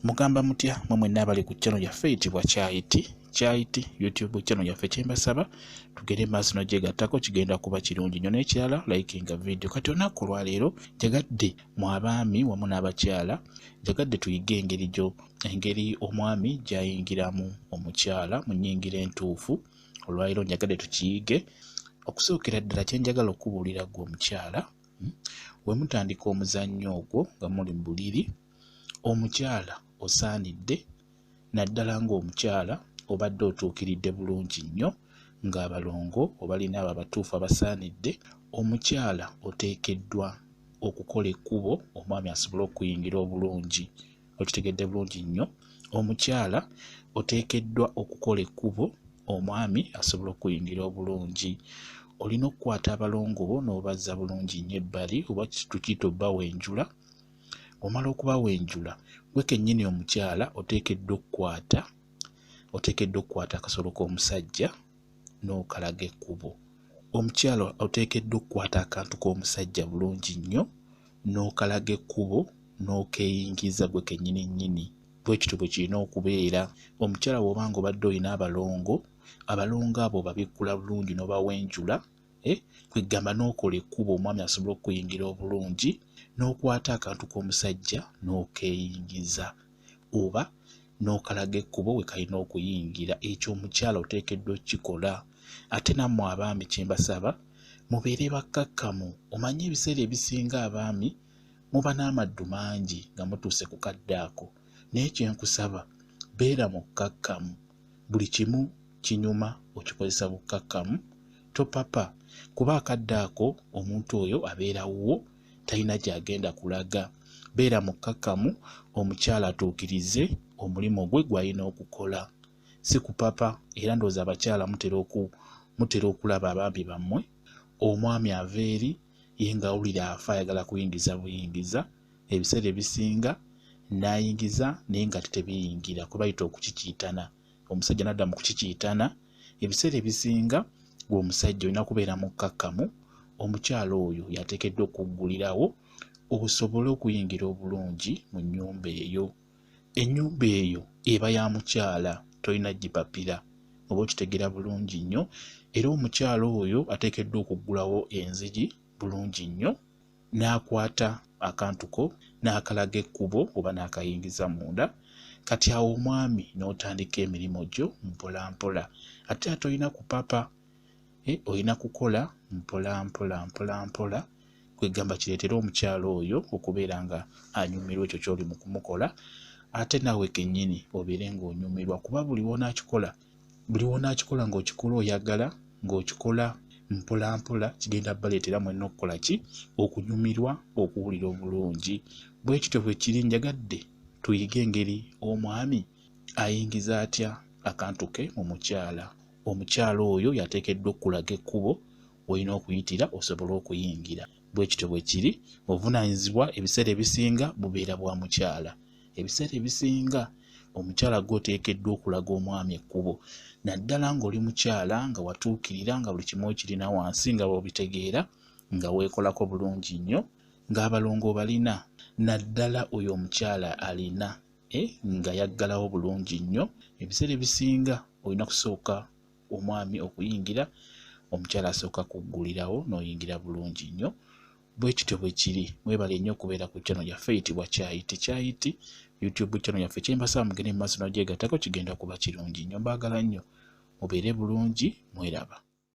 Mugamba mutya mmwe n'abali ku channel yaffe eyitibwa Kyayiti YouTube channel yaffe kyembasaba tugere maaso n'ogyegattako kigenda kuba kirungi nnyo n'ekirala likinga video. Kati olunaku lwaleero njagadde mu abaami wamu n'abakyala njagadde tuyige engeri omwami gy'ayingiramu omukyala mu nnyingira entuufu. Olwaleero njagadde tukiyige. Okusookera ddala kye njagala okubuulira ggwe omukyala we mutandika omuzannyo ogwo nga muli mu buliri, omukyala osaanidde naddala ng'omukyala obadde otuukiridde bulungi nnyo ng'abalongo obalina abo abatuufu abasaanidde, omukyala oteekeddwa okukola ekkubo omwami asobole okuyingira obulungi. Okitegedde bulungi nnyo. Omukyala oteekeddwa okukola ekkubo omwami asobole okuyingira obulungi. Olina okukwata abalongo bo n'obazza bulungi nnyo ebbali, oba tukiyita obbawenjula. Omala okubawenjula gwe kennyini omukyala oteekeddwa okukwata akasolo k'omusajja n'okalaga ekkubo. Omukyala oteekeddwa okukwata akantu k'omusajja bulungi nnyo n'okalaga ekkubo n'okeeyingiza gwe kennyini nnyini. Bwe kityo bwe kirina okubeera. Omukyala bw'obanga obadde olina abalongo abo babikkula bulungi n'obawenjula, kwegamba n'okola ekkubo omwami asobole okuyingira obulungi, n'okwata akantu k'omusajja n'okeeyingiza oba n'okalaga ekkubo we kalina okuyingira. Ekyo omukyala oteekeddwa okukikola. Ate nammwe abaami kyembasaba mubeere bakkakkamu. Omanye ebiseera ebisinga abaami muba n'amaddu mangi nga mutuuse ku kadde ako, naye kyenkusaba beera mukkakkamu. Buli kimu kinyuma okikozesa bukkakkamu, topapa kuba akadde ako omuntu oyo abeera wuwo talina gy'agenda kulaga. Beera mukkakkamu omukyala atuukirize omulimu gwe gw'alina okukola, si kupapa. Era ndowooza abakyala mutera okulaba abaami bammwe omwami ava eri ye ng'awulira afa ayagala kuyingiza buyingiza, ebiseera ebisinga n'ayingiza naye nga tebiyingira kwe bayita okukikiitana. Omusajja n'adda mu kukikiitana. Ebiseera ebisinga gwe omusajja olina kubeera mukkakkamu. Omukyala oyo yateekeddwa okuggulirawo osobole okuyingira obulungi mu nnyumba eyo. Ennyumba eyo eba ya mukyala, tolina gipapira. Oba okitegeera bulungi nnyo. Era omukyala oyo ateekeddwa okuggulawo enzigi bulungi nnyo, n'akwata akantu ko n'akalaga ekkubo oba n'akayingiza munda. Kati awo omwami n'otandika emirimu gyo mpola mpola. Ate olina kupapa, olina kukola mpola mpola. Kwegamba kireetera omukyala oyo okubeera nga anyumirwa ekyo ky'oli mu kumukola. Ate nawe kennyini obeere ng'onyumirwa kuba buli w'onaakikola ng'okikola oyagala, ng'okikola mpola mpola, kigenda baleetera mwenna okukola ki? Okunyumirwa, okuwulira obulungi. Bwe kityo bwe kiri. Njagadde tuyige engeri omwami ayingiza atya akantu ke mu mukyala. Omukyala oyo yateekeddwa okulaga ekkubo olina okuyitira osobole okuyingira. Bwe kityo bwe kiri. Obuvunaanyizibwa ebiseera ebisinga bubeera bwa mukyala. Ebiseera ebisinga omukyala gwe oteekeddwa okulaga omwami ekkubo. Naddala ng'oli mukyala nga watuukirira nga buli kimu okirina wansi nga bw'obitegeera, nga weekolako bulungi nnyo, ng'abalongo balina. Naddala oyo omukyala alina nga yaggalawo bulungi nnyo. Ebiseera ebisinga olina kusooka omwami okuyingira, omukyala asooka kuggulirawo n'oyingira bulungi nnyo. Bwe kityo bwe kiri. Mwebale nnyo okubeera ku channel yaffe eyitibwa Kyayiti YouTube channel yaffe. Kyembasaba mugende mu maaso n'ogyegattako kigenda kuba kirungi nnyo. Mbaagala nnyo mubeere bulungi, mweraba.